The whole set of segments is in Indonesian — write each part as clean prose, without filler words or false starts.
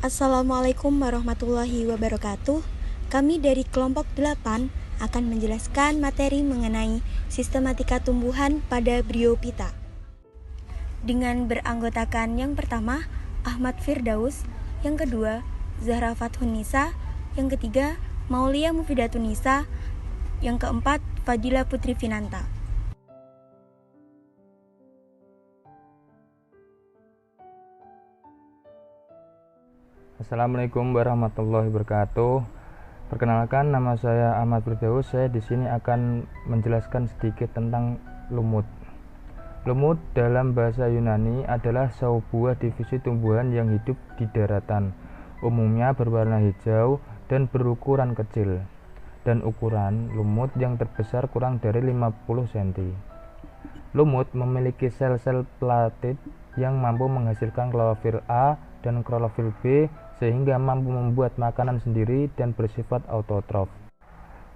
Assalamualaikum warahmatullahi wabarakatuh. Kami dari kelompok 8 akan menjelaskan materi mengenai sistematika tumbuhan pada Bryophyta. Dengan beranggotakan yang pertama, Ahmad Firdaus, yang kedua, Zahra Fathunisa, yang ketiga, Maulia Mufidatunisa, yang keempat, Fadila Putri Finanta. Assalamualaikum warahmatullahi wabarakatuh. Perkenalkan, nama saya Ahmad Firdaus. Saya di sini akan menjelaskan sedikit tentang lumut. Lumut dalam bahasa Yunani adalah sebuah divisi tumbuhan yang hidup di daratan. Umumnya berwarna hijau dan berukuran kecil. Dan ukuran lumut yang terbesar kurang dari 50 cm. Lumut memiliki sel-sel platid yang mampu menghasilkan klorofil A dan klorofil B sehingga mampu membuat makanan sendiri dan bersifat autotrof.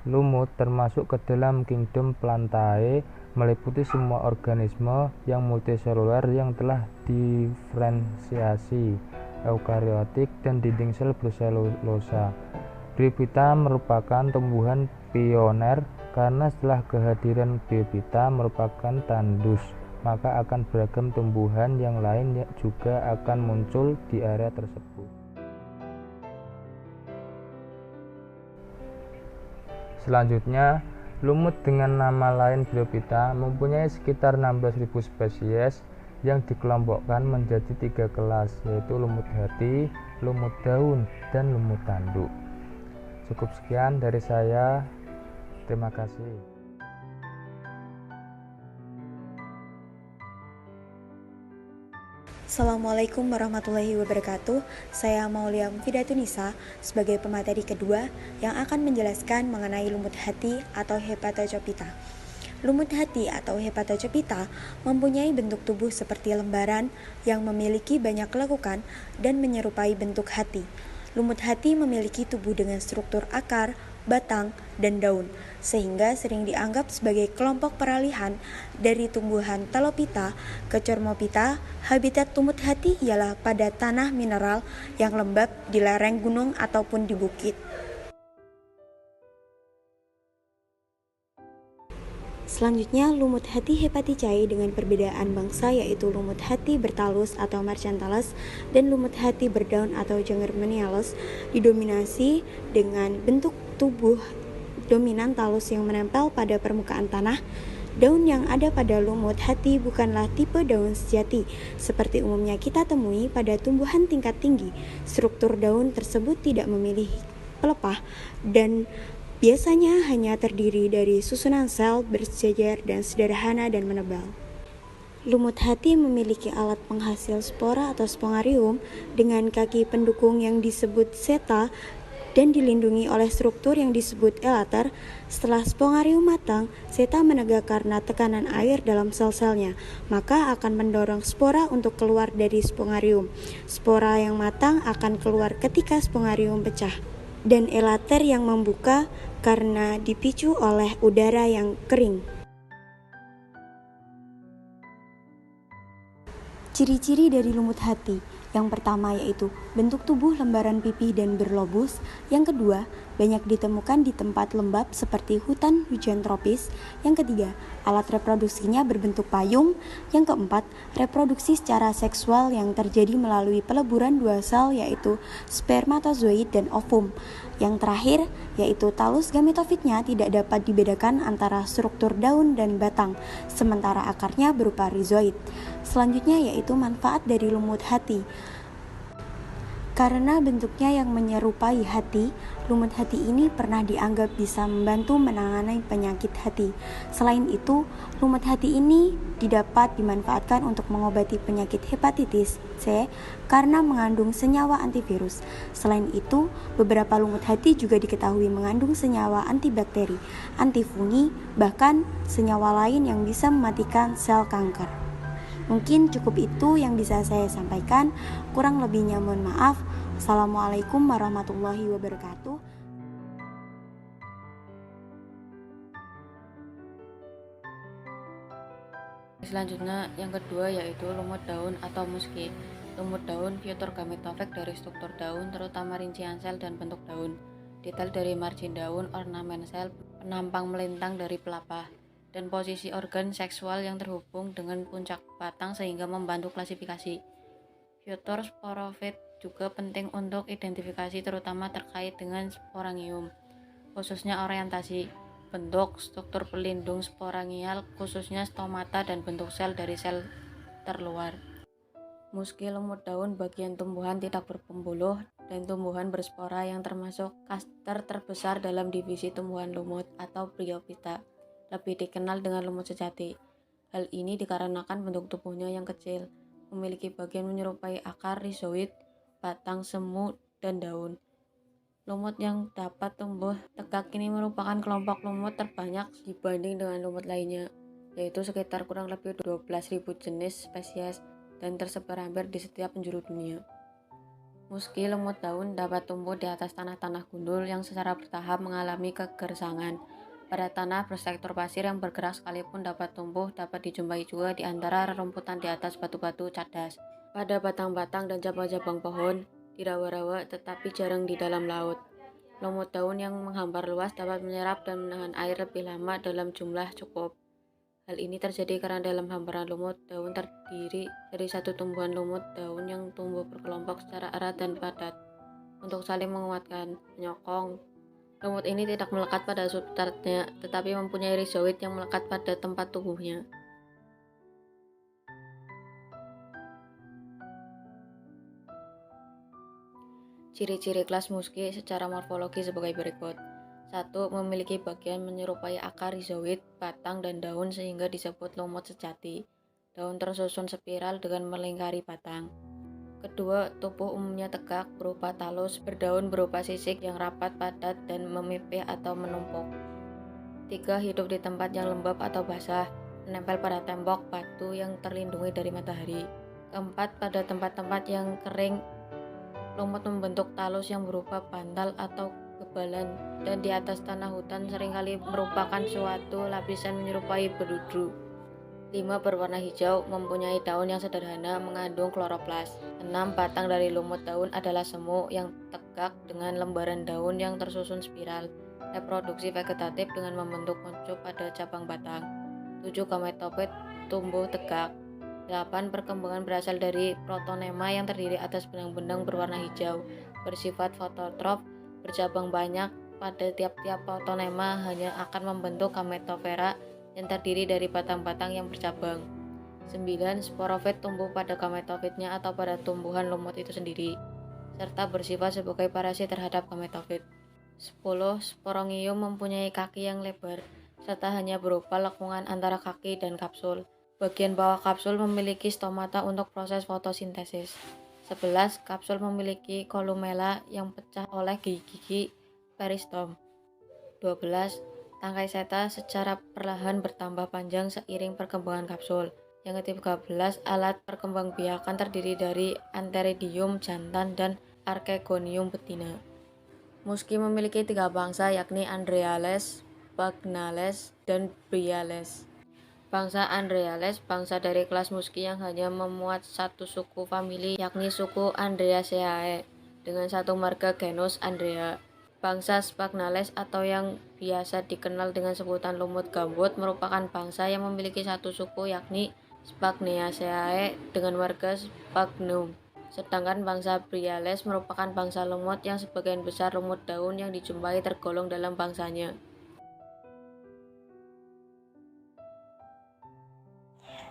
Lumut termasuk ke dalam kingdom Plantae, meliputi semua organisme yang multiseluler yang telah diferensiasi, eukariotik, dan dinding sel berselulosa. Bryophyta merupakan tumbuhan pioner karena setelah kehadiran Bryophyta merupakan tandus, maka akan beragam tumbuhan yang lain juga akan muncul di area tersebut. Selanjutnya, lumut dengan nama lain Bryophyta mempunyai sekitar 16.000 spesies yang dikelompokkan menjadi 3 kelas, yaitu lumut hati, lumut daun, dan lumut tanduk. Cukup sekian dari saya. Terima kasih. Assalamualaikum warahmatullahi wabarakatuh. Saya Maulia Mufidatunisa sebagai pemateri kedua yang akan menjelaskan mengenai lumut hati atau Hepatocopita. Lumut hati atau Hepatocopita mempunyai bentuk tubuh seperti lembaran yang memiliki banyak lekukan dan menyerupai bentuk hati. Lumut hati memiliki tubuh dengan struktur akar, batang, dan daun, sehingga sering dianggap sebagai kelompok peralihan dari tumbuhan Talophyta ke Chormophyta. Habitat lumut hati ialah pada tanah mineral yang lembab di lereng gunung ataupun di bukit. Selanjutnya, lumut hati Hepaticae dengan perbedaan bangsa yaitu lumut hati bertalus atau Marchantalus dan lumut hati berdaun atau Jangermanialus didominasi dengan bentuk tubuh dominan talus yang menempel pada permukaan tanah. Daun yang ada pada lumut hati bukanlah tipe daun sejati seperti umumnya kita temui pada tumbuhan tingkat tinggi. Struktur daun tersebut tidak memiliki pelepah dan biasanya hanya terdiri dari susunan sel bersejajar dan sederhana dan menebal. Lumut hati memiliki alat penghasil spora atau spongarium dengan kaki pendukung yang disebut seta dan dilindungi oleh struktur yang disebut elater. Setelah spongarium matang, seta menegak karena tekanan air dalam sel-selnya, maka akan mendorong spora untuk keluar dari spongarium. Spora yang matang akan keluar ketika spongarium pecah, dan elater yang membuka karena dipicu oleh udara yang kering. Ciri-ciri dari lumut hati. Yang pertama yaitu bentuk tubuh lembaran pipih dan berlobus. Yang kedua, banyak ditemukan di tempat lembab seperti hutan hujan tropis. Yang ketiga, alat reproduksinya berbentuk payung. Yang keempat, reproduksi secara seksual yang terjadi melalui peleburan dua sel yaitu spermatozoid dan ovum. Yang terakhir, yaitu talus gametofitnya tidak dapat dibedakan antara struktur daun dan batang, sementara akarnya berupa rizoid. Selanjutnya yaitu manfaat dari lumut hati. Karena bentuknya yang menyerupai hati, lumut hati ini pernah dianggap bisa membantu menangani penyakit hati. Selain itu, lumut hati ini didapat dimanfaatkan untuk mengobati penyakit hepatitis C karena mengandung senyawa antivirus. Selain itu, beberapa lumut hati juga diketahui mengandung senyawa antibakteri, antifungi, bahkan senyawa lain yang bisa mematikan sel kanker. Mungkin cukup itu yang bisa saya sampaikan, kurang lebihnya mohon maaf. Assalamualaikum warahmatullahi wabarakatuh. Selanjutnya yang kedua yaitu lumut daun atau muski. Lumut daun fitur gametofag dari struktur daun, terutama rincian sel dan bentuk daun, detail dari margin daun, ornamen sel, penampang melintang dari pelepah, dan posisi organ seksual yang terhubung dengan puncak batang sehingga membantu klasifikasi. Fitur sporofit juga penting untuk identifikasi, terutama terkait dengan sporangium, khususnya orientasi, bentuk, struktur pelindung sporangial, khususnya stomata, dan bentuk sel dari sel terluar. Muski lumut daun bagian tumbuhan tidak berpembuluh dan tumbuhan berspora yang termasuk klaster terbesar dalam divisi tumbuhan lumut atau Bryophyta, lebih dikenal dengan lumut sejati. Hal ini dikarenakan bentuk tubuhnya yang kecil, memiliki bagian menyerupai akar, rizoid, batang, semu, dan daun. Lumut yang dapat tumbuh tegak ini merupakan kelompok lumut terbanyak dibanding dengan lumut lainnya, yaitu sekitar kurang lebih 12.000 jenis spesies dan tersebar hampir di setiap penjuru dunia. Muski lumut daun dapat tumbuh di atas tanah-tanah gundul yang secara bertahap mengalami kegersangan. Pada tanah bersektor pasir yang bergerak sekalipun dapat tumbuh dapat dijumpai juga di antara rerumputan di atas batu-batu cadas, pada batang-batang dan cabang-cabang pohon, di rawa-rawa tetapi jarang di dalam laut. Lumut daun yang menghampar luas dapat menyerap dan menahan air lebih lama dalam jumlah cukup. Hal ini terjadi karena dalam hamparan lumut daun terdiri dari satu tumbuhan lumut daun yang tumbuh berkelompok secara erat dan padat untuk saling menguatkan, menyokong. Lumut ini tidak melekat pada substratnya, tetapi mempunyai rizoid yang melekat pada tempat tubuhnya. Ciri-ciri kelas muski secara morfologi sebagai berikut. 1. Memiliki bagian menyerupai akar rizoid, batang, dan daun sehingga disebut lumut sejati. Daun tersusun spiral dengan melingkari batang. Kedua, tubuh umumnya tegak berupa talus, berdaun berupa sisik yang rapat, padat, dan memipih atau menumpuk. 3. Hidup di tempat yang lembab atau basah, menempel pada tembok, batu yang terlindungi dari matahari. Keempat, pada tempat-tempat yang kering, lumut membentuk talus yang berupa bantal atau kebalan, dan di atas tanah hutan seringkali merupakan suatu lapisan menyerupai berudu. 5. Berwarna hijau, mempunyai daun yang sederhana, mengandung kloroplas. 6. Batang dari lumut daun adalah semu yang tegak dengan lembaran daun yang tersusun spiral. Reproduksi vegetatif dengan membentuk kuncup pada cabang batang. 7. Gametofit tumbuh tegak. 8. Perkembangan berasal dari protonema yang terdiri atas benang-benang berwarna hijau, bersifat fototrof, bercabang banyak. Pada tiap-tiap protonema hanya akan membentuk gametofera yang terdiri dari batang-batang yang bercabang. 9. Sporofit tumbuh pada gametofitnya atau pada tumbuhan lumut itu sendiri, serta bersifat sebagai parasit terhadap gametofit. 10. Sporangium mempunyai kaki yang lebar, serta hanya berupa lekungan antara kaki dan kapsul. Bagian bawah kapsul memiliki stomata untuk proses fotosintesis. 11. Kapsul memiliki kolumela yang pecah oleh gigi-gigi peristom. 12. Tangkai seta secara perlahan bertambah panjang seiring perkembangan kapsul. Yang ke-13, alat perkembangbiakan terdiri dari Antheridium jantan dan Archegonium betina. Muski memiliki 3 bangsa, yakni Andreales, Bagnales, dan Bryales. Bangsa Andreales, bangsa dari kelas muski yang hanya memuat satu suku famili, yakni suku Andreaceae, dengan satu marga genus Andrea. Bangsa Spagnales atau yang biasa dikenal dengan sebutan lumut gambut merupakan bangsa yang memiliki satu suku, yakni Spagnaceae dengan marga Spagnum. Sedangkan bangsa Bryales merupakan bangsa lumut yang sebagian besar lumut daun yang dijumpai tergolong dalam bangsanya.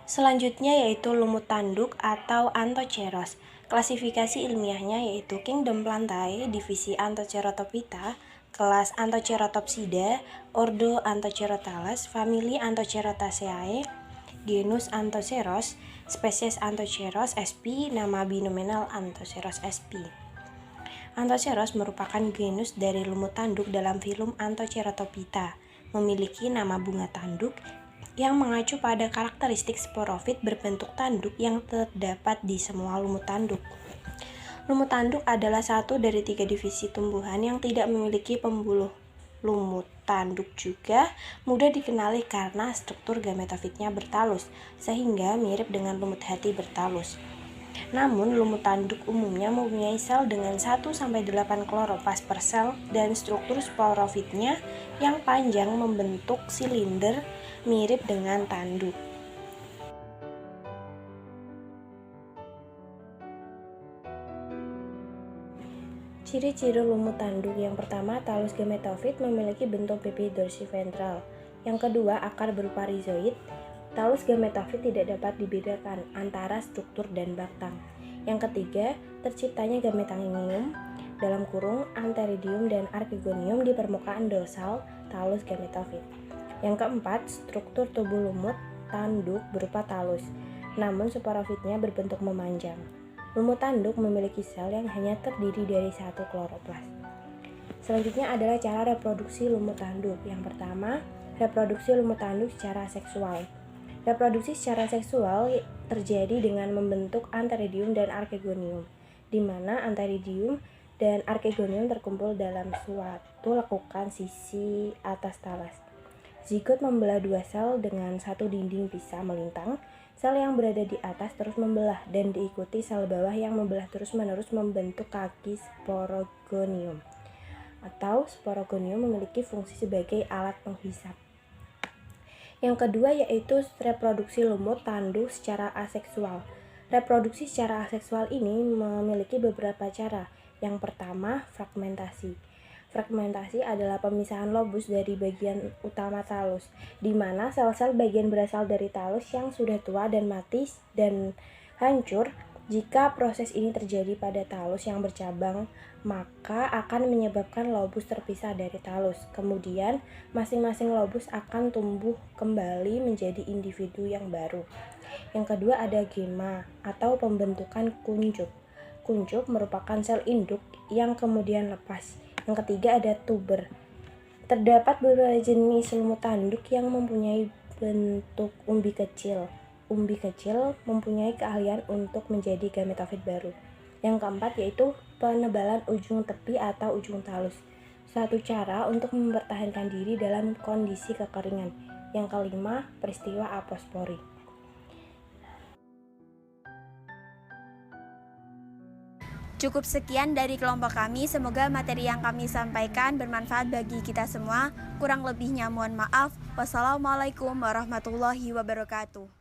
Selanjutnya yaitu lumut tanduk atau Anthoceros. Klasifikasi ilmiahnya yaitu Kingdom Plantae, divisi Anthocerotophyta, kelas Anthocerotopsida, ordo Anthocerotales, famili Anthocerotaceae, genus Anthoceros, spesies Anthoceros sp, nama binominal Anthoceros sp. Anthoceros merupakan genus dari lumut tanduk dalam filum Anthocerotophyta, memiliki nama bunga tanduk yang mengacu pada karakteristik sporofit berbentuk tanduk yang terdapat di semua lumut tanduk. Lumut tanduk adalah satu dari 3 divisi tumbuhan yang tidak memiliki pembuluh Lumut tanduk juga mudah dikenali karena struktur gametofitnya bertalus, sehingga mirip dengan lumut hati bertalus. Namun, lumut tanduk umumnya mempunyai sel dengan 1-8 kloroplast per sel dan struktur sporofitnya yang panjang membentuk silinder mirip dengan tanduk. Ciri-ciri lumut tanduk yang pertama, talus gametofit memiliki bentuk pipi dorsiventral. Yang kedua, akar berupa rizoid. Talus gametofit tidak dapat dibedakan antara struktur dan batang. Yang ketiga, terciptanya gametangium dalam kurung antheridium dan archegonium di permukaan dorsal talus gametofit. Yang keempat, struktur tubuh lumut tanduk berupa talus, namun sporofitnya berbentuk memanjang. Lumut tanduk memiliki sel yang hanya terdiri dari 1 kloroplast. Selanjutnya adalah cara reproduksi lumut tanduk. Yang pertama, reproduksi lumut tanduk secara seksual. Reproduksi secara seksual terjadi dengan membentuk antheridium dan archegonium, di mana antheridium dan archegonium terkumpul dalam suatu lekukan sisi atas talas. Zigot membelah 2 sel dengan satu dinding pisah melintang. Sel yang berada di atas terus membelah dan diikuti sel bawah yang membelah terus-menerus membentuk kaki sporogonium. Atau sporogonium memiliki fungsi sebagai alat penghisap. Yang kedua yaitu reproduksi lumut tanduk secara aseksual. Reproduksi secara aseksual ini memiliki beberapa cara. Yang pertama, fragmentasi. Fragmentasi adalah pemisahan lobus dari bagian utama talus, di mana sel-sel bagian berasal dari talus yang sudah tua dan mati dan hancur. Jika proses ini terjadi pada talus yang bercabang, maka akan menyebabkan lobus terpisah dari talus. Kemudian, masing-masing lobus akan tumbuh kembali menjadi individu yang baru. Yang kedua ada gema atau pembentukan kuncup. Kuncup merupakan sel induk yang kemudian lepas. Yang ketiga ada tuber. Terdapat beberapa jenis lumut tanduk yang mempunyai bentuk umbi kecil. Umbi kecil mempunyai keahlian untuk menjadi gametofit baru. Yang keempat yaitu penebalan ujung tepi atau ujung talus. Suatu cara untuk mempertahankan diri dalam kondisi kekeringan. Yang kelima, peristiwa apospori. Cukup sekian dari kelompok kami, semoga materi yang kami sampaikan bermanfaat bagi kita semua. Kurang lebihnya mohon maaf. Wassalamualaikum warahmatullahi wabarakatuh.